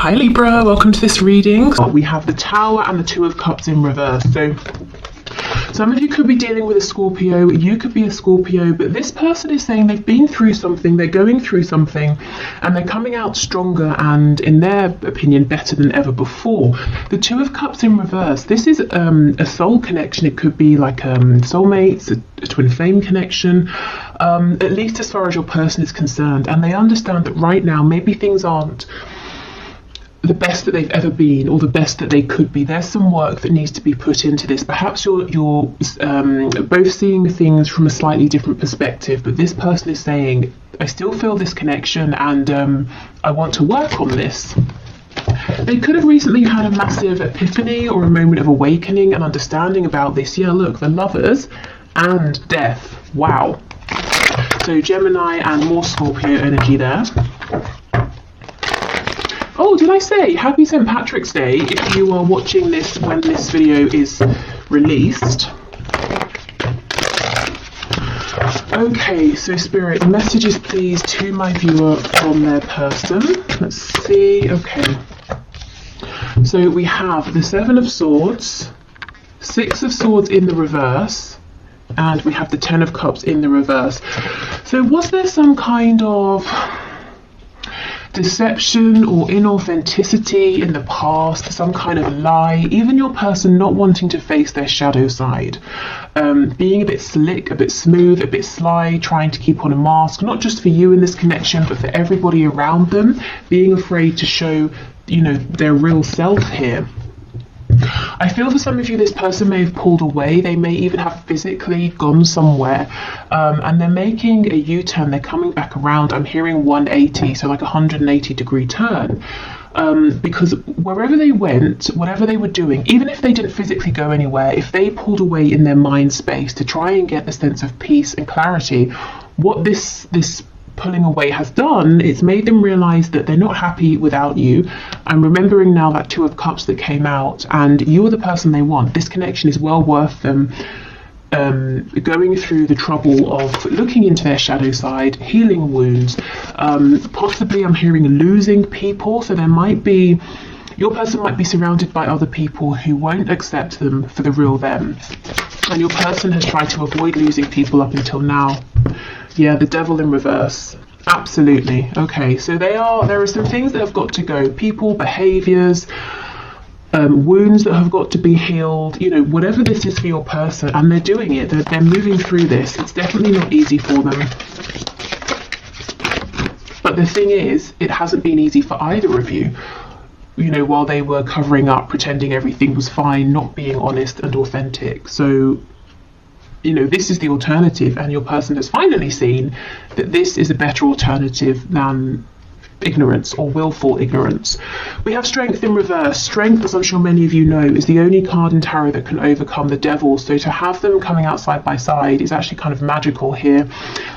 Hi Libra, welcome to this reading. We have the Tower and the Two of Cups in reverse. So some of you could be dealing with a Scorpio, you could be a Scorpio, but this person is saying they've been through something, they're going through something, and they're coming out stronger and, in their opinion, better than ever before. The Two of Cups in reverse, this is a soul connection. It could be like soulmates, a twin flame connection, at least as far as your person is concerned. And they understand that right now, maybe things aren't the best that they've ever been or the best that they could be. There's some work that needs to be put into this. Perhaps you're both seeing things from a slightly different perspective, but this person is saying, I still feel this connection and I want to work on this. They could have recently had a massive epiphany or a moment of awakening and understanding about this. Yeah, look, the Lovers and Death. Wow. So Gemini and more Scorpio energy there. Oh, did I say happy St. Patrick's Day if you are watching this when this video is released? Okay, so Spirit, messages please to my viewer from their person. Let's see. Okay. So we have the Seven of Swords, Six of Swords in the reverse, and we have the Ten of Cups in the reverse. So was there some kind of deception or inauthenticity in the past, some kind of lie, even your person not wanting to face their shadow side, being a bit slick, a bit smooth, a bit sly, trying to keep on a mask, not just for you in this connection, but for everybody around them, being afraid to show, their real self here. I feel for some of you, this person may have pulled away. They may even have physically gone somewhere, and they're making a U-turn. They're coming back around. I'm hearing 180, so like a 180-degree turn, because wherever they went, whatever they were doing, even if they didn't physically go anywhere, if they pulled away in their mind space to try and get the sense of peace and clarity, what this pulling away has done, it's made them realize that they're not happy without you. I'm remembering now that Two of Cups that came out, and you are the person they want. This connection is well worth them going through the trouble of looking into their shadow side, healing wounds. Possibly I'm hearing losing people, so there might be, your person might be surrounded by other people who won't accept them for the real them, and your person has tried to avoid losing people up until now. Yeah, the Devil in reverse. Absolutely. Okay, so there are some things that have got to go. People, behaviors, wounds that have got to be healed, whatever this is for your person, and they're doing it. They're moving through this. It's definitely not easy for them. But the thing is, it hasn't been easy for either of you. While they were covering up, pretending everything was fine, not being honest and authentic. So this is the alternative, and your person has finally seen that this is a better alternative than ignorance or willful ignorance. We have Strength in reverse. Strength, as I'm sure many of you know, is the only card in tarot that can overcome the devil. So to have them coming out side by side is actually kind of magical here.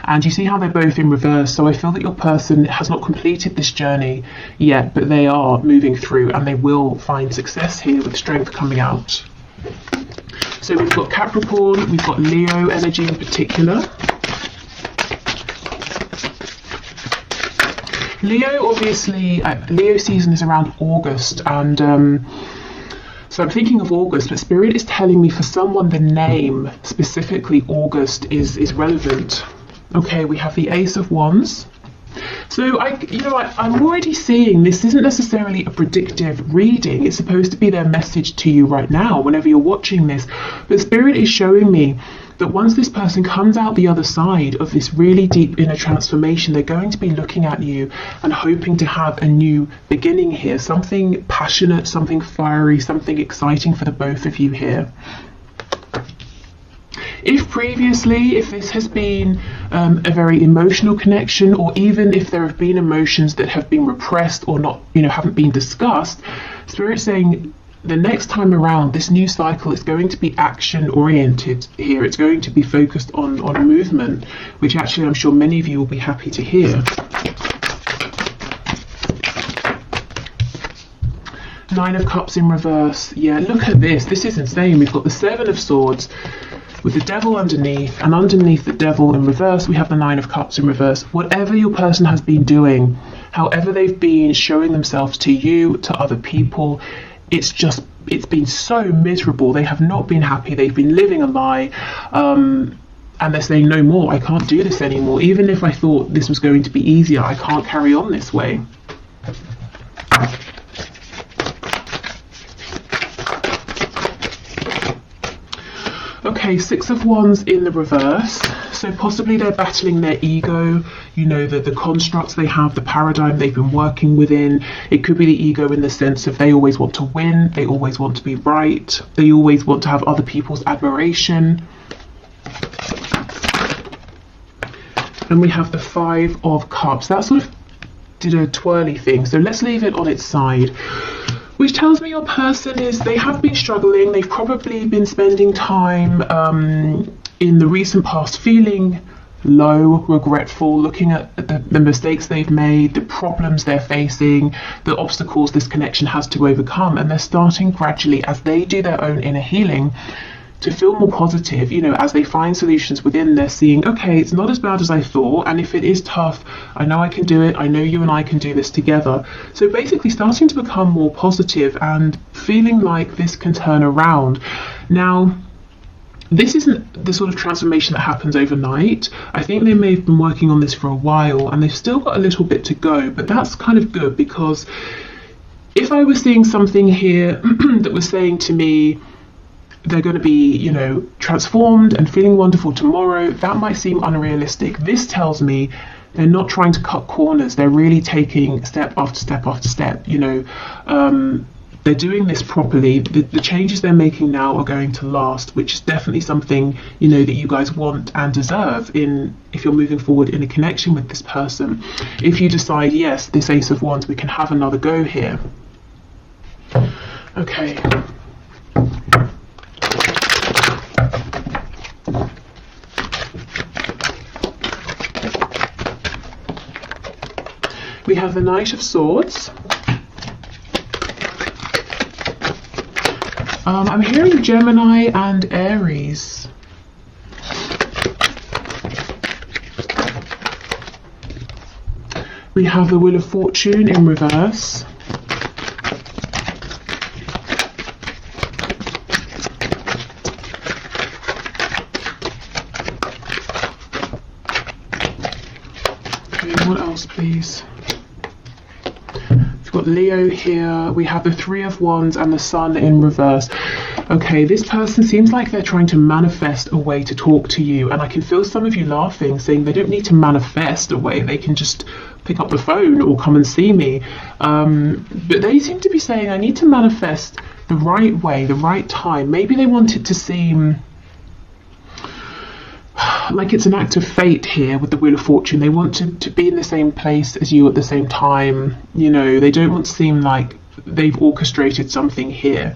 And you see how they're both in reverse. So I feel that your person has not completed this journey yet, but they are moving through, and they will find success here with Strength coming out. So we've got Capricorn, we've got Leo energy in particular. Leo, obviously, Leo season is around August, and so I'm thinking of August, but Spirit is telling me for someone the name, specifically August, is relevant. Okay, we have the Ace of Wands. So I'm already seeing this isn't necessarily a predictive reading. It's supposed to be their message to you right now, whenever you're watching this. But Spirit is showing me that once this person comes out the other side of this really deep inner transformation, they're going to be looking at you and hoping to have a new beginning here. Something passionate, something fiery, something exciting for the both of you here. If previously, if this has been a very emotional connection, or even if there have been emotions that have been repressed or not, haven't been discussed, Spirit's saying the next time around, this new cycle is going to be action oriented here. It's going to be focused on movement, which actually I'm sure many of you will be happy to hear. Nine of Cups in reverse. Yeah, look at this. This is insane. We've got the Seven of Swords with the Devil underneath, and underneath the Devil in reverse we have the Nine of Cups in reverse. Whatever your person has been doing However they've been showing themselves to you, to other people, it's been so miserable. They have not been happy. They've been living a lie. And they're saying, no more, I can't do this anymore. Even if I thought this was going to be easier, I can't carry on this way. Okay, Six of Wands in the reverse. So possibly they're battling their ego, you know, the constructs they have, the paradigm they've been working within. It could be the ego in the sense of they always want to win, they always want to be right, they always want to have other people's admiration. And we have the Five of Cups. That sort of did a twirly thing. So let's leave it on its side. Which tells me your person they have been struggling. They've probably been spending time in the recent past feeling low, regretful, looking at the mistakes they've made, the problems they're facing, the obstacles this connection has to overcome. And they're starting gradually, as they do their own inner healing, to feel more positive. You know, as they find solutions within, they're seeing, okay, it's not as bad as I thought, and if it is tough, I know I can do it, I know you and I can do this together. So basically starting to become more positive and feeling like this can turn around. Now, this isn't the sort of transformation that happens overnight. I think they may have been working on this for a while, and they've still got a little bit to go, but that's kind of good, because if I was seeing something here that was saying to me, they're going to be, you know, transformed and feeling wonderful tomorrow, that might seem unrealistic. This tells me they're not trying to cut corners. They're really taking step after step after step. You know, they're doing this properly. The changes they're making now are going to last, which is definitely something, you know, that you guys want and deserve if you're moving forward in a connection with this person. If you decide, yes, this Ace of Wands, we can have another go here. Okay. We have the Knight of Swords. I'm hearing Gemini and Aries. We have the Wheel of Fortune in reverse. Okay, what else, please? Got Leo here. We have the Three of Wands and the Sun in reverse. Okay, this person seems like they're trying to manifest a way to talk to you, and I can feel some of you laughing, saying they don't need to manifest a way, they can just pick up the phone or come and see me. But they seem to be saying, I need to manifest the right way, the right time. Maybe they want it to seem like it's an act of fate here with the Wheel of Fortune. They want to be in the same place as you at the same time. You know, they don't want to seem like they've orchestrated something here.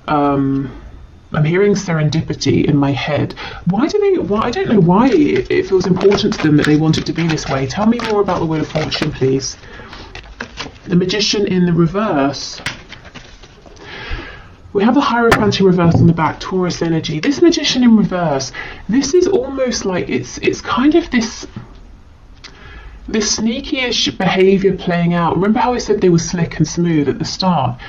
I'm hearing serendipity in my head. I don't know why it feels important to them that they want it to be this way. Tell me more about the Wheel of Fortune, please. The Magician in the reverse. We have the Hierophant in reverse on the back, Taurus energy. This Magician in reverse, this is almost like it's kind of this sneaky-ish behaviour playing out. Remember how I said they were slick and smooth at the start?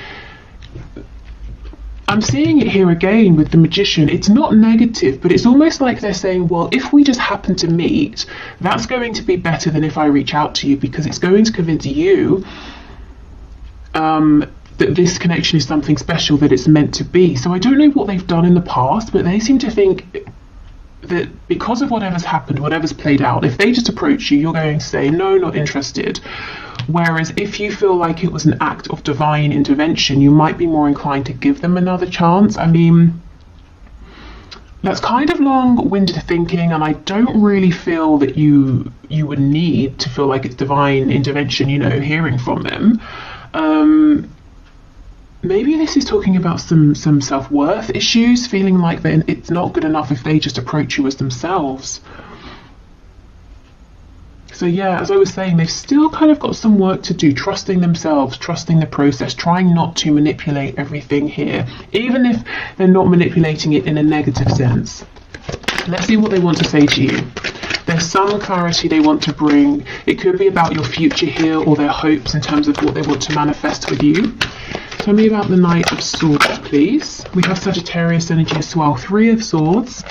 I'm seeing it here again with the Magician. It's not negative, but it's almost like they're saying, well, if we just happen to meet, that's going to be better than if I reach out to you, because it's going to convince you that this connection is something special, that it's meant to be. So I don't know what they've done in the past, but they seem to think that because of whatever's happened, whatever's played out, if they just approach you, you're going to say, no, not interested. Whereas if you feel like it was an act of divine intervention, you might be more inclined to give them another chance. I mean, that's kind of long-winded thinking, and I don't really feel that you would need to feel like it's divine intervention, you know, hearing from them. Maybe this is talking about some self-worth issues, feeling like it's not good enough if they just approach you as themselves. So yeah, as I was saying, they've still kind of got some work to do, trusting themselves, trusting the process, trying not to manipulate everything here, even if they're not manipulating it in a negative sense. Let's see what they want to say to you. They're There's some clarity they want to bring. It could be about your future here or their hopes in terms of what they want to manifest with you. Tell me about the Knight of Swords, please. We have Sagittarius energy as well. 3 of Swords.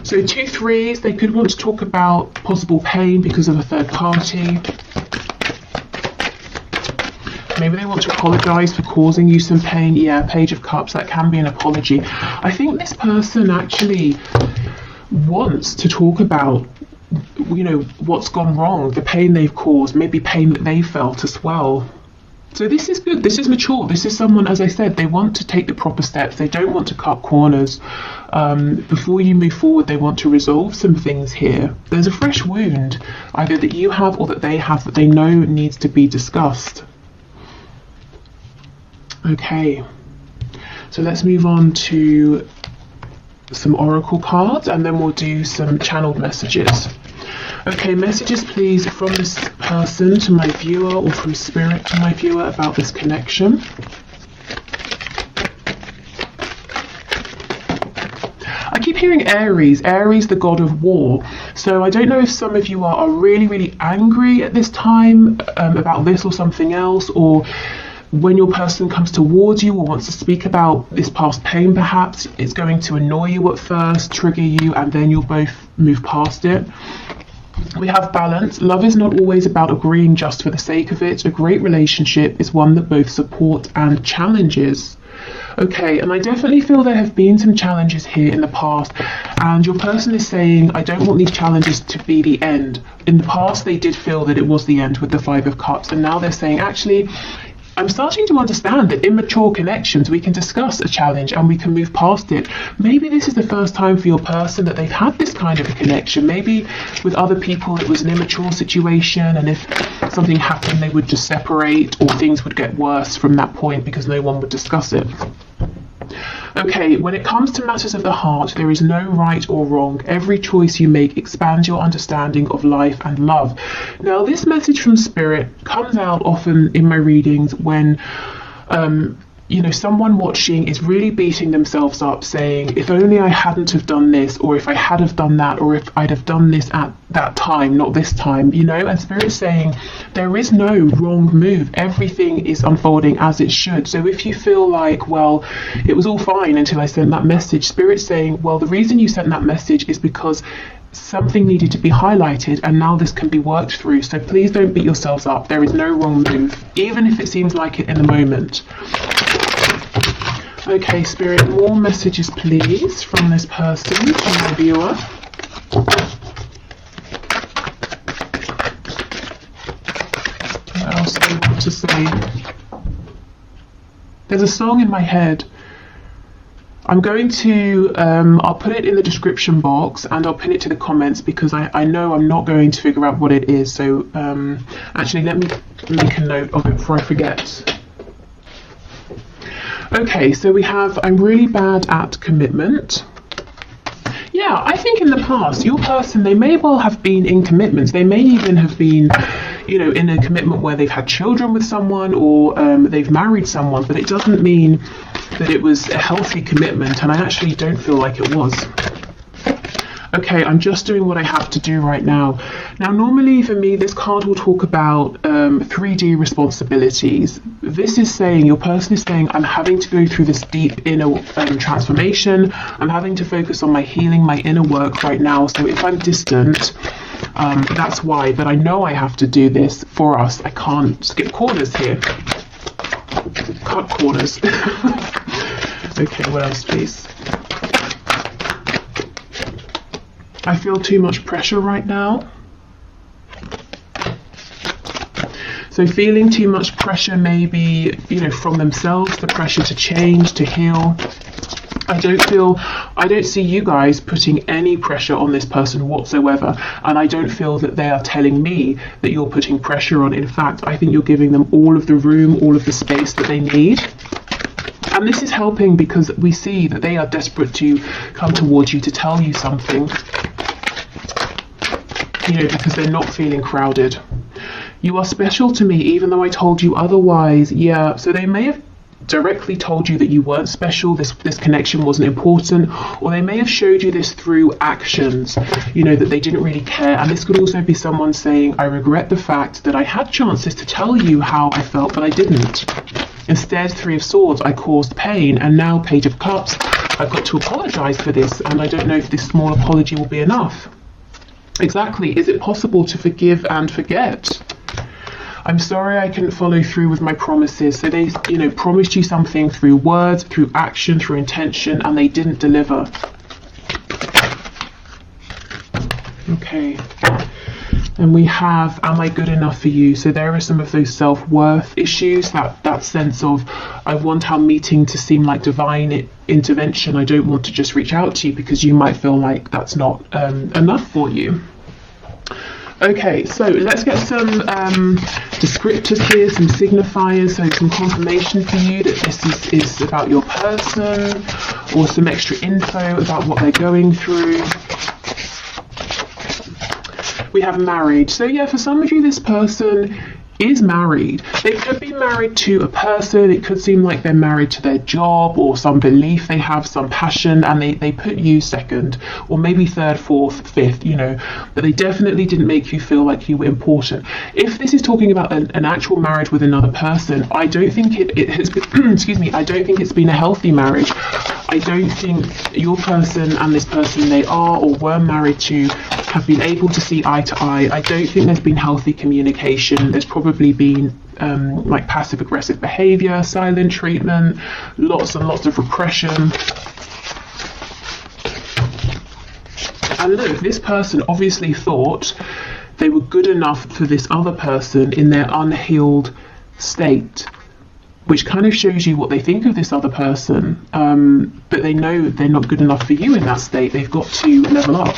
So 2 threes, they could want to talk about possible pain because of a third party. Maybe they want to apologise for causing you some pain. Yeah, Page of Cups, that can be an apology. I think this person actually wants to talk about, you know, what's gone wrong, the pain they've caused, maybe pain that they felt as well. So this is good, this is mature, this is someone, as I said, they want to take the proper steps, they don't want to cut corners. Before you move forward, they want to resolve some things here. There's a fresh wound, either that you have or that they have, that they know needs to be discussed. Okay, so let's move on to some oracle cards and then we'll do some channeled messages. Okay, messages please from this person to my viewer or from spirit to my viewer about this connection. I keep hearing Aries, the god of war. So I don't know if some of you are really, really angry at this time about this or something else, or when your person comes towards you or wants to speak about this past pain, perhaps it's going to annoy you at first, trigger you, and then you'll both move past it. We have balance. Love is not always about agreeing just for the sake of it. A great relationship is one that both support and challenges. Okay, and I definitely feel there have been some challenges here in the past, and your person is saying, I don't want these challenges to be the end. In the past, they did feel that it was the end with the 5 of Cups, and now they're saying, actually, I'm starting to understand that in mature connections we can discuss a challenge and we can move past it. Maybe this is the first time for your person that they've had this kind of a connection. Maybe with other people it was an immature situation, and if something happened they would just separate, or things would get worse from that point because no one would discuss it. Okay, when it comes to matters of the heart, there is no right or wrong. Every choice you make expands your understanding of life and love. Now, this message from Spirit comes out often in my readings when you know, someone watching is really beating themselves up saying, if only I hadn't have done this, or if I had have done that, or if I'd have done this at that time, not this time, you know. And Spirit's saying there is no wrong move, everything is unfolding as it should. So if you feel like, well, it was all fine until I sent that message, Spirit's saying, well, the reason you sent that message is because something needed to be highlighted, and now this can be worked through. So please don't beat yourselves up. There is no wrong move, even if it seems like it in the moment. Okay, Spirit, more messages please from this person to my viewer. What else do I want to say? There's a song in my head. I'm going to, I'll put it in the description box and I'll pin it to the comments because I know I'm not going to figure out what it is. So actually, let me make a note of it before I forget. Okay, so we have, I'm really bad at commitment. Yeah, I think in the past, your person, they may well have been in commitments. They may even have been, you know, in a commitment where they've had children with someone, or they've married someone, but it doesn't mean that it was a healthy commitment, and I actually don't feel like it was. Okay, I'm just doing what I have to do right now. Now, normally for me, this card will talk about 3D responsibilities. This is saying, your person is saying, I'm having to go through this deep inner transformation. I'm having to focus on my healing, my inner work right now. So if I'm distant, that's why. But I know I have to do this for us. I can't skip corners here. Cut corners. Okay, what else, please? I feel too much pressure right now. So feeling too much pressure, maybe, you know, from themselves, the pressure to change, to heal. I don't see you guys putting any pressure on this person whatsoever. And I don't feel that they are telling me that you're putting pressure on. In fact, I think you're giving them all of the room, all of the space that they need. And this is helping because we see that they are desperate to come towards you to tell you something, you know, because they're not feeling crowded. You are special to me, even though I told you otherwise. Yeah, so they may have directly told you that you weren't special, this connection wasn't important, or they may have showed you this through actions, you know, that they didn't really care. And this could also be someone saying, I regret the fact that I had chances to tell you how I felt, but I didn't. Instead, Three of Swords, I caused pain, and now Page of Cups, I've got to apologize for this, and I don't know if this small apology will be enough. Exactly. Is it possible to forgive and forget? I'm sorry I couldn't follow through with my promises. So they, you know, promised you something through words, through action, through intention, and they didn't deliver. Okay. And we have, am I good enough for you? So there are some of those self-worth issues, that sense of, I want our meeting to seem like divine intervention. I don't want to just reach out to you because you might feel like that's not enough for you. Okay, so let's get some descriptors here, some signifiers, so some confirmation for you that this is about your person, or some extra info about what they're going through. We have married. So yeah, for some of you, this person is married. They could be married to a person. It could seem like they're married to their job or some belief they have, some passion, and they put you second, or maybe third, fourth, fifth, you know, but they definitely didn't make you feel like you were important. If this is talking about an actual marriage with another person, I don't think it has been, excuse me, I don't think it's been a healthy marriage. I don't think your person and this person they are or were married to have been able to see eye to eye. I don't think there's been healthy communication. There's probably been like passive aggressive behavior, silent treatment, lots and lots of repression. And look, this person obviously thought they were good enough for this other person in their unhealed state, which kind of shows you what they think of this other person, but they know they're not good enough for you in that state. They've got to level up.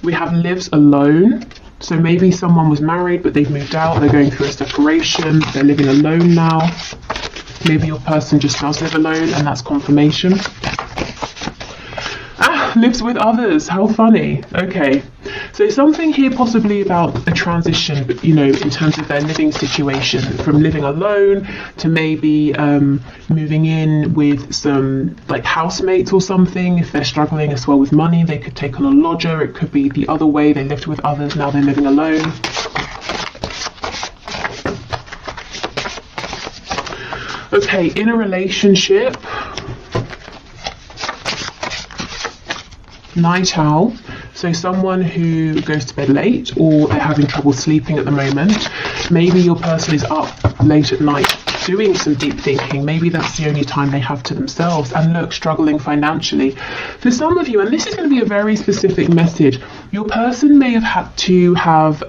We have lives alone. So maybe someone was married, but they've moved out, they're going through a separation, they're living alone now. Maybe your person just does live alone, and that's confirmation. Lives with others, how funny. Okay, so something here possibly about a transition, but you know, in terms of their living situation, from living alone to maybe moving in with some like housemates or something. If they're struggling as well with money, they could take on a lodger. It could be the other way, they lived with others, now they're living alone. Okay, in a relationship, night owl, so someone who goes to bed late or they're having trouble sleeping at the moment. Maybe your person is up late at night doing some deep thinking. Maybe that's the only time they have to themselves, and look, struggling financially. For some of you, and this is going to be a very specific message, your person may have had to have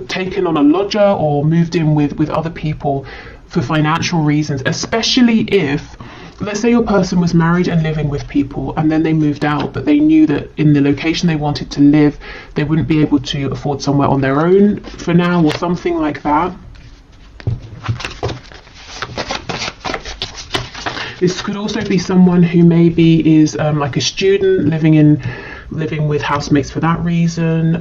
taken on a lodger or moved in with other people for financial reasons, especially if, let's say your person was married and living with people and then they moved out, but they knew that in the location they wanted to live, they wouldn't be able to afford somewhere on their own for now or something like that. This could also be someone who maybe is like a student living with housemates for that reason.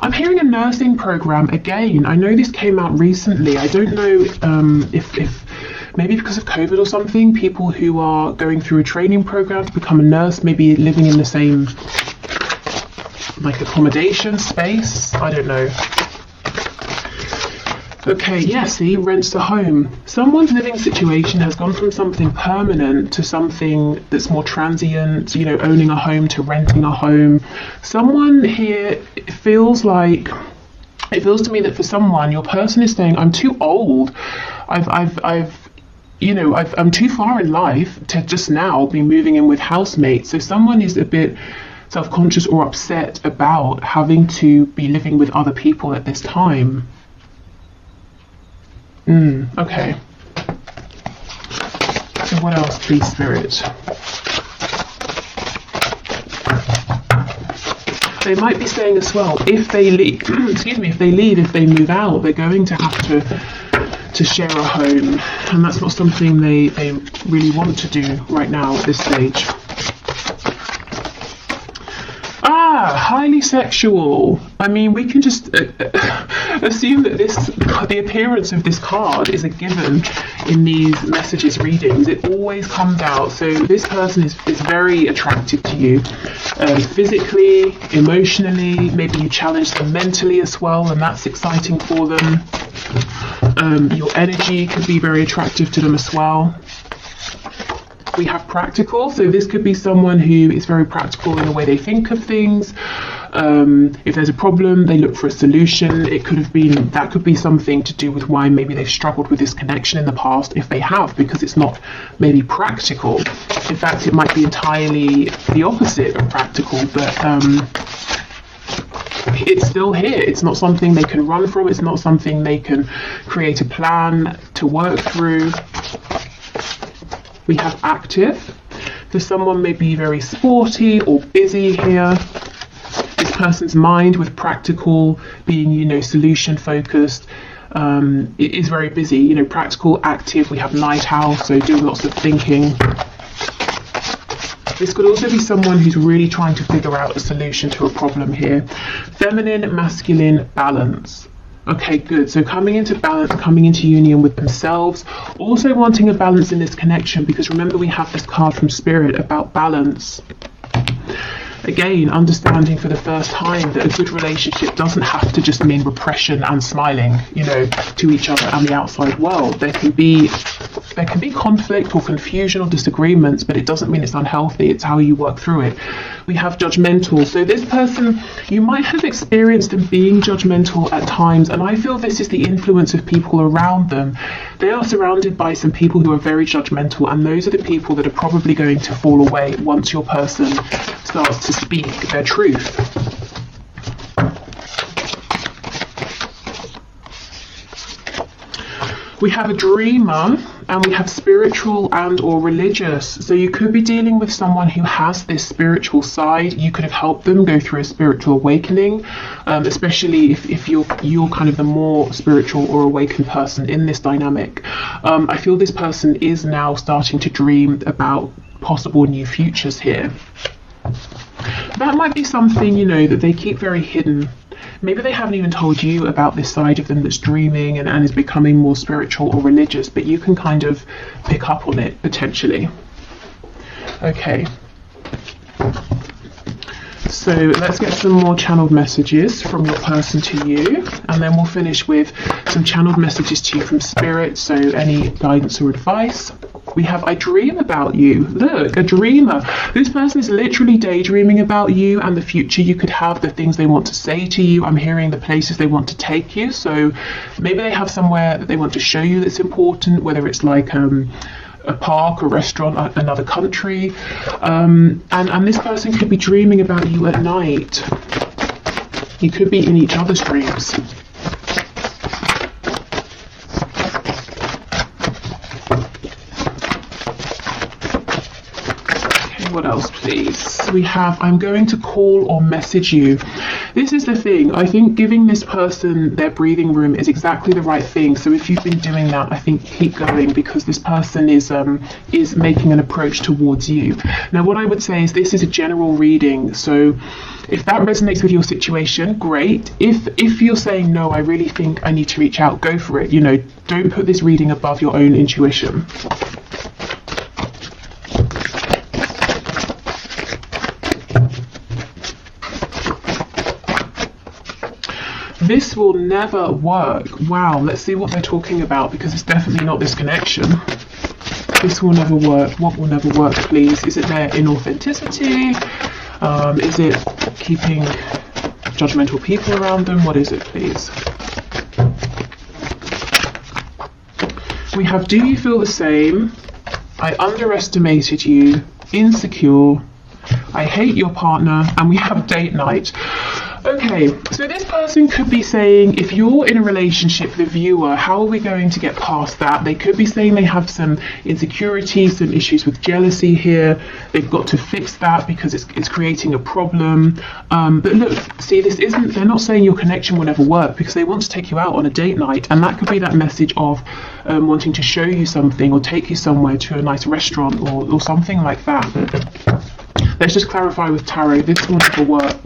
I'm hearing a nursing program again. I know this came out recently. I don't know if maybe because of COVID or something, people who are going through a training program to become a nurse, maybe living in the same like accommodation space. I don't know. Okay, yeah, see, rents a home. Someone's living situation has gone from something permanent to something that's more transient, you know, owning a home to renting a home. Someone here, it feels to me that for someone, your person is saying, I'm too old. I'm too far in life to just now be moving in with housemates. So someone is a bit self-conscious or upset about having to be living with other people at this time. Okay. So what else, please, Spirit? They might be saying as well, if they leave, if they move out, they're going to have to share a home, and that's not something they really want to do right now at this stage. highly sexual. I mean, we can just assume that the appearance of this card is a given in these messages readings. It always comes out. So this person is very attractive to you, physically, emotionally. Maybe you challenge them mentally as well, and that's exciting for them. Your energy could be very attractive to them as well. We have practical, so this could be someone who is very practical in the way they think of things. If there's a problem, they look for a solution. That could be something to do with why maybe they've struggled with this connection in the past, if they have, because it's not maybe practical. In fact, it might be entirely the opposite of practical, but it's still here. It's not something they can run from. It's not something they can create a plan to work through. We have active. So someone may be very sporty or busy here. This person's mind, with practical being, solution focused, it is very busy. Practical, active. We have night owl, so doing lots of thinking. This could also be someone who's really trying to figure out a solution to a problem here. Feminine, masculine, balance. Okay, good. So coming into balance, coming into union with themselves, also wanting a balance in this connection, because remember we have this card from Spirit about balance. Again, understanding for the first time that a good relationship doesn't have to just mean repression and smiling, to each other and the outside world. There can be conflict or confusion or disagreements, but it doesn't mean it's unhealthy. It's how you work through it. We have judgmental. So this person, you might have experienced them being judgmental at times, and I feel this is the influence of people around them. They are surrounded by some people who are very judgmental, and those are the people that are probably going to fall away once your person starts to speak their truth. We have a dreamer, and we have spiritual and or religious. So you could be dealing with someone who has this spiritual side. You could have helped them go through a spiritual awakening, especially if you're kind of the more spiritual or awakened person in this dynamic. I feel this person is now starting to dream about possible new futures here. That might be something, that they keep very hidden. Maybe they haven't even told you about this side of them that's dreaming and is becoming more spiritual or religious, but you can kind of pick up on it potentially. Okay. So let's get some more channeled messages from your person to you, and then we'll finish with some channeled messages to you from Spirit, so any guidance or advice. We have, I dream about you. Look, a dreamer. This person is literally daydreaming about you and the future you could have, the things they want to say to you. I'm hearing the places they want to take you. So maybe they have somewhere that they want to show you that's important, whether it's like a park, a restaurant, another country. And this person could be dreaming about you at night. You could be in each other's dreams. What else, please? We have, I'm going to call or message you. This is the thing. I think giving this person their breathing room is exactly the right thing. So if you've been doing that, I think keep going, because this person is making an approach towards you. Now, what I would say is this is a general reading. So if that resonates with your situation, great. If you're saying, no, I really think I need to reach out, go for it. Don't put this reading above your own intuition. This will never work. Wow, let's see what they're talking about, because it's definitely not this connection. This will never work. What will never work, please? Is it their inauthenticity? Is it keeping judgmental people around them? What is it, please? We have, do you feel the same? I underestimated you. Insecure. I hate your partner. And we have date night. Okay, so this person could be saying, if you're in a relationship, the viewer, how are we going to get past that? They could be saying they have some insecurities, some issues with jealousy here. They've got to fix that because it's creating a problem. But look, see, they're not saying your connection will never work, because they want to take you out on a date night. And that could be that message of wanting to show you something or take you somewhere to a nice restaurant or something like that. Let's just clarify with tarot, this will never work.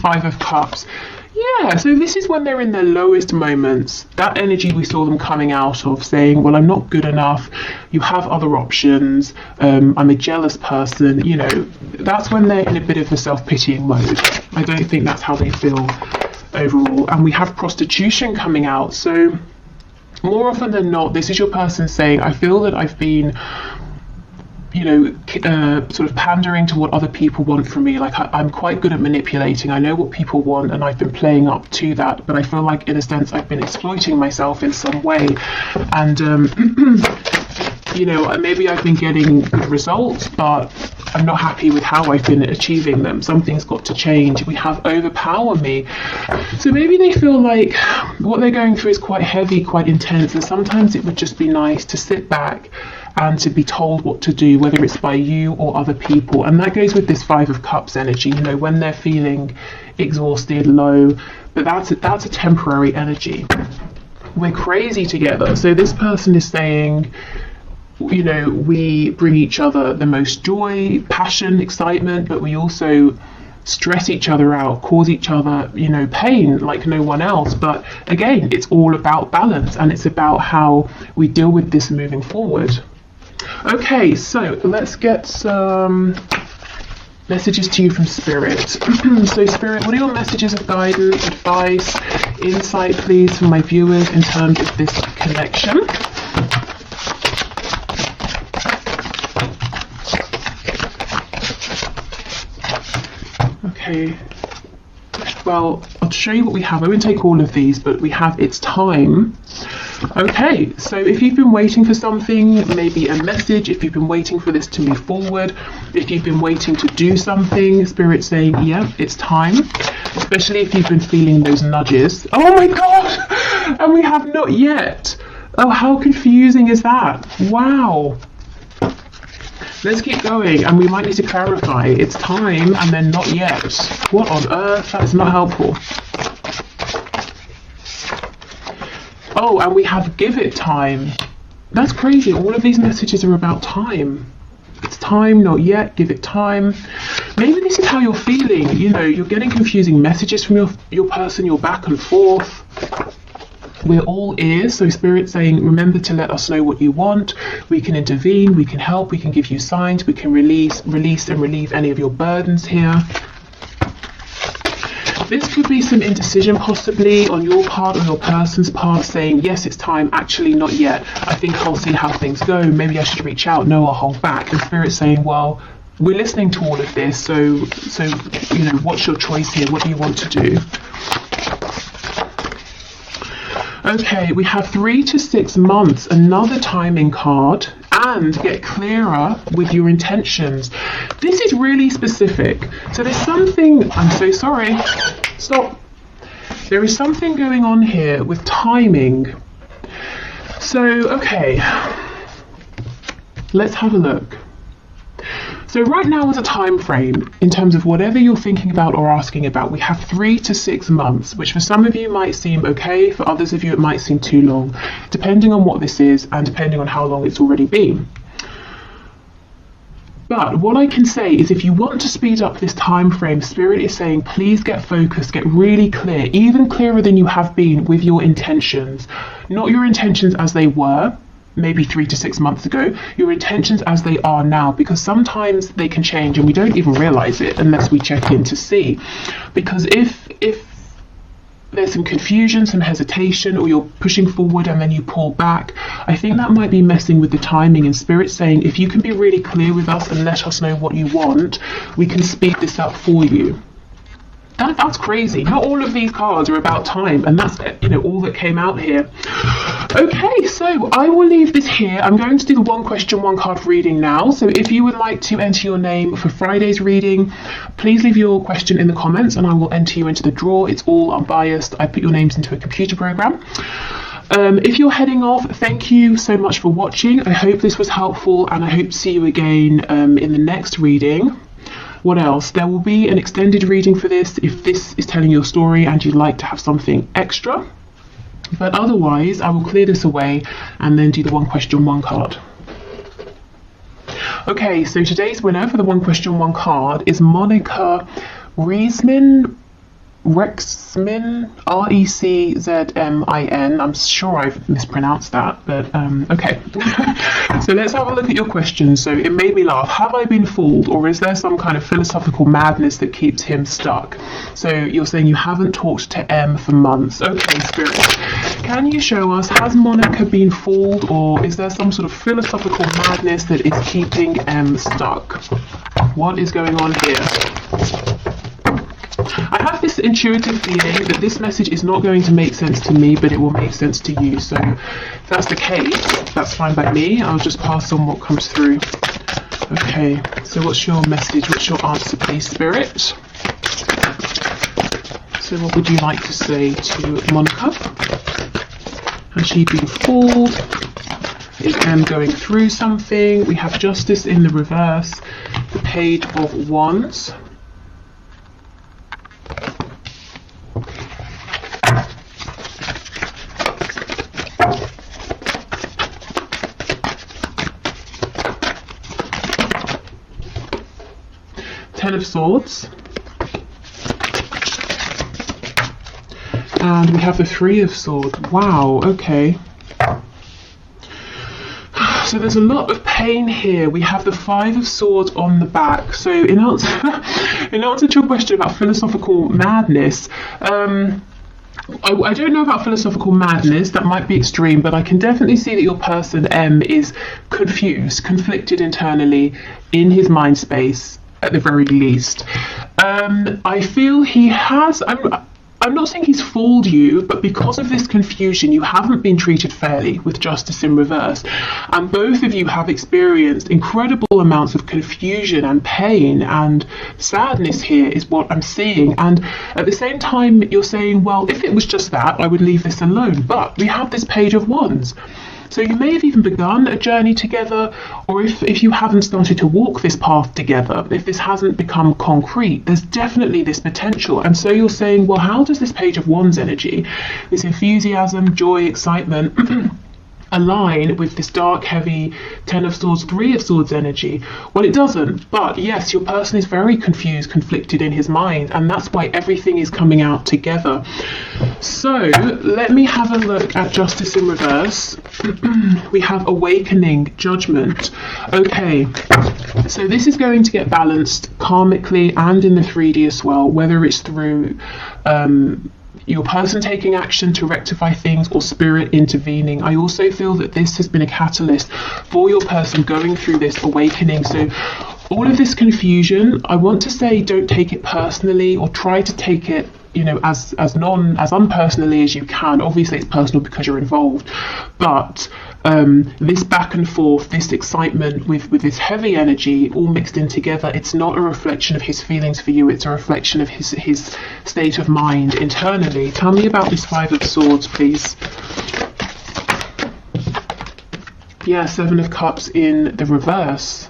Five of Cups. Yeah, so this is when they're in their lowest moments. That energy we saw them coming out of, saying, well, I'm not good enough, you have other options, I'm a jealous person, you know, that's when they're in a bit of a self-pitying mode. I don't think that's how they feel overall. And we have prostitution coming out, so more often than not, this is your person saying, I feel that I've been, you know, sort of pandering to what other people want from me. Like I'm quite good at manipulating. I know what people want and I've been playing up to that, but I feel like in a sense I've been exploiting myself in some way. And, you know, maybe I've been getting good results, but I'm not happy with how I've been achieving them. Something's got to change. We have overpower me. So maybe they feel like what they're going through is quite heavy, quite intense, and sometimes it would just be nice to sit back and to be told what to do, whether it's by you or other people. And that goes with this Five of Cups energy, you know, when they're feeling exhausted, low, but that's a temporary energy. We're crazy together. So this person is saying, you know, we bring each other the most joy, passion, excitement, but we also stress each other out, cause each other, you know, pain like no one else. But again, it's all about balance, and it's about how we deal with this moving forward. Okay, so let's get some messages to you from Spirit. So Spirit, what are your messages of guidance, advice, insight, please, for my viewers in terms of this connection? Okay, well, I'll show you what we have. I won't take all of these, but we have It's Time. Okay, so if you've been waiting for something, maybe a message, if you've been waiting for this to move forward, if you've been waiting to do something, Spirit saying, yeah, it's time. Especially if you've been feeling those nudges. Oh my God! And we have not yet. Oh, how confusing is that? Wow. Let's keep going, and we might need to clarify. It's time and then not yet. What on earth? That's not helpful. Oh, and we have give it time. That's crazy. All of these messages are about time. It's time, not yet, give it time. Maybe this is how you're feeling. You know, you're getting confusing messages from your person, you're back and forth. We're all ears, so Spirit's saying, remember to let us know what you want. We can intervene, we can help, we can give you signs, we can release and relieve any of your burdens here. This could be some indecision possibly on your part or your person's part, saying, yes, it's time, actually not yet. I think I'll see how things go. Maybe I should reach out. No, I'll hold back. And Spirit's saying, well, we're listening to all of this, so you know, what's your choice here? What do you want to do? Okay, we have 3 to 6 months, another timing card, and get clearer with your intentions. This is really specific. So there's something, I'm so sorry, stop. There is something going on here with timing. So, okay, let's have a look. So right now is a time frame in terms of whatever you're thinking about or asking about. We have 3 to 6 months, which for some of you might seem okay, for others of you it might seem too long, depending on what this is and depending on how long it's already been. But what I can say is if you want to speed up this time frame, Spirit is saying please get focused, get really clear, even clearer than you have been with your intentions. Not your intentions as they were, maybe 3 to 6 months ago, your intentions as they are now, because sometimes they can change and we don't even realize it unless we check in to see. Because if there's some confusion, some hesitation, or you're pushing forward and then you pull back, I think that might be messing with the timing. And Spirit saying if you can be really clear with us and let us know what you want, we can speed this up for you. That's crazy. Not all of these cards are about time, and that's, you know, all that came out here. Okay, so I will leave this here. I'm going to do the 1 question, 1 card reading now. So if you would like to enter your name for Friday's reading, please leave your question in the comments and I will enter you into the draw. It's all unbiased. I put your names into a computer program. If you're heading off, thank you so much for watching. I hope this was helpful, and I hope to see you again in the next reading. What else? There will be an extended reading for this if this is telling your story and you'd like to have something extra. But otherwise, I will clear this away and then do the 1 question, 1 card. Okay, so today's winner for the 1 question, 1 card is Monica Riesman. Rexmin, Reczmin. I'm sure I've mispronounced that, but okay. So let's have a look at your question. So it made me laugh. Have I been fooled, or is there some kind of philosophical madness that keeps him stuck? So you're saying you haven't talked to M for months. Okay, Spirit. Can you show us, has Monica been fooled, or is there some sort of philosophical madness that is keeping M stuck? What is going on here? I have this intuitive feeling that this message is not going to make sense to me, but it will make sense to you. So if that's the case, that's fine by me. I'll just pass on what comes through. Okay, so what's your message? What's your answer, please, Spirit? So what would you like to say to Monica? Has she been fooled? Is M going through something? We have Justice in the reverse, the Page of Wands. Ten of Swords, and we have the Three of Swords. Wow, okay. So there's a lot of pain here. We have the Five of Swords on the back. So in answer to your question about philosophical madness, I don't know about philosophical madness, that might be extreme, but I can definitely see that your person M is confused, conflicted internally in his mind space, at the very least. I feel he has, I'm not saying he's fooled you, but because of this confusion, you haven't been treated fairly with Justice in reverse. And both of you have experienced incredible amounts of confusion and pain and sadness here is what I'm seeing. And at the same time, you're saying, well, if it was just that, I would leave this alone. But we have this Page of Wands. So you may have even begun a journey together, or if you haven't started to walk this path together, if this hasn't become concrete, there's definitely this potential. And so you're saying, well, how does this Page of Wands energy, this enthusiasm, joy, excitement, align with this dark, heavy Ten of Swords, Three of Swords energy? Well, it doesn't. But yes, your person is very confused, conflicted in his mind, and that's why everything is coming out together. So let me have a look at Justice in reverse. We have Awakening, Judgment. Okay, so this is going to get balanced karmically and in the 3D as well, whether it's through your person taking action to rectify things or spirit intervening. I also feel that this has been a catalyst for your person going through this awakening. So all of this confusion, I want to say, don't take it personally, or try to take it, you know, as unpersonally as you can. Obviously it's personal because you're involved, but this back and forth, this excitement with this heavy energy all mixed in together, it's not a reflection of his feelings for you, it's a reflection of his state of mind internally. Tell me about this Five of Swords, please. Yeah, Seven of Cups in the reverse.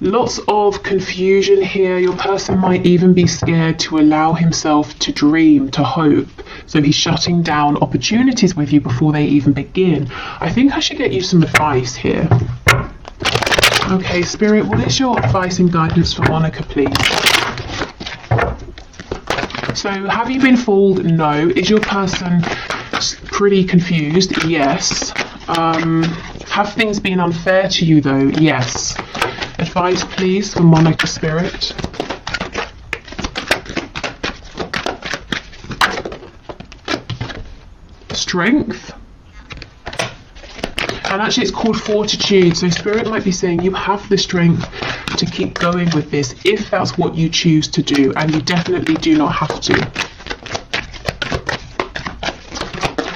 Lots of confusion here. Your person might even be scared to allow himself to dream, to hope. So he's shutting down opportunities with you before they even begin. I think I should get you some advice here. Okay, Spirit, what is your advice and guidance for Monica, please? So have you been fooled? No. Is your person pretty confused? Yes. Have things been unfair to you though? Yes. Advice, please, for Monica, Spirit. Strength. And actually it's called Fortitude. So Spirit might be saying you have the strength to keep going with this if that's what you choose to do, and you definitely do not have to.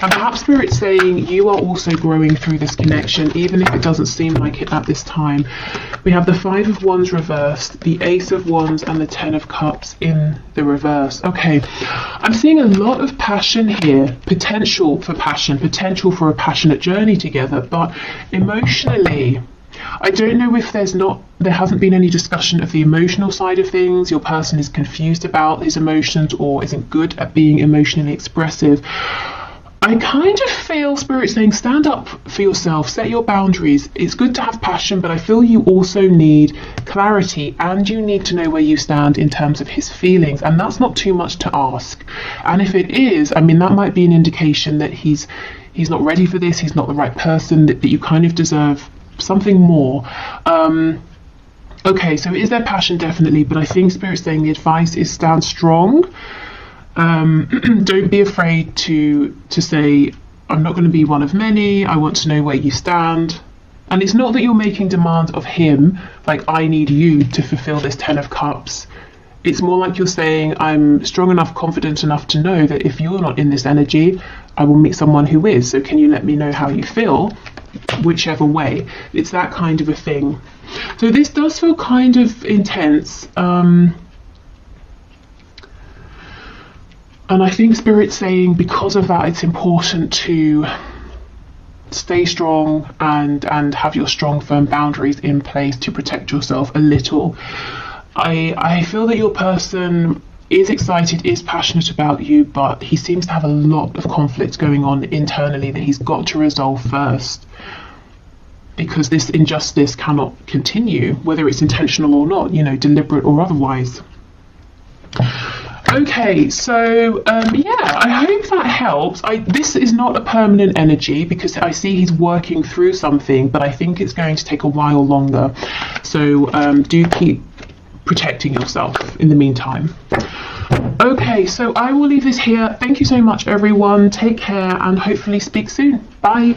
And perhaps Spirit's saying you are also growing through this connection, even if it doesn't seem like it at this time. We have the Five of Wands reversed, the Ace of Wands, and the Ten of Cups in the reverse. Okay, I'm seeing a lot of passion here, potential for passion, potential for a passionate journey together, but emotionally, I don't know if there hasn't been any discussion of the emotional side of things. Your person is confused about his emotions or isn't good at being emotionally expressive. I kind of feel Spirit saying stand up for yourself, set your boundaries. It's good to have passion, but I feel you also need clarity, and you need to know where you stand in terms of his feelings, and that's not too much to ask. And if it is, I mean, that might be an indication that he's not ready for this, he's not the right person, that you kind of deserve something more. Okay, so is there passion? Definitely, but I think Spirit's saying the advice is stand strong. Don't be afraid to say, I'm not going to be one of many, I want to know where you stand. And it's not that you're making demands of him, like I need you to fulfill this 10 of Cups. It's more like you're saying, I'm strong enough, confident enough to know that if you're not in this energy, I will meet someone who is. So can you let me know how you feel? Whichever way. It's that kind of a thing. So this does feel kind of intense. And I think Spirit's saying because of that, it's important to stay strong and have your strong, firm boundaries in place to protect yourself a little. I feel that your person is excited, is passionate about you, but he seems to have a lot of conflict going on internally that he's got to resolve first, because this injustice cannot continue, whether it's intentional or not, you know, deliberate or otherwise. Okay, so yeah, I hope that helps. This is not a permanent energy because I see he's working through something, but I think it's going to take a while longer. So do keep protecting yourself in the meantime. Okay, so I will leave this here. Thank you so much, everyone. Take care and hopefully speak soon. Bye.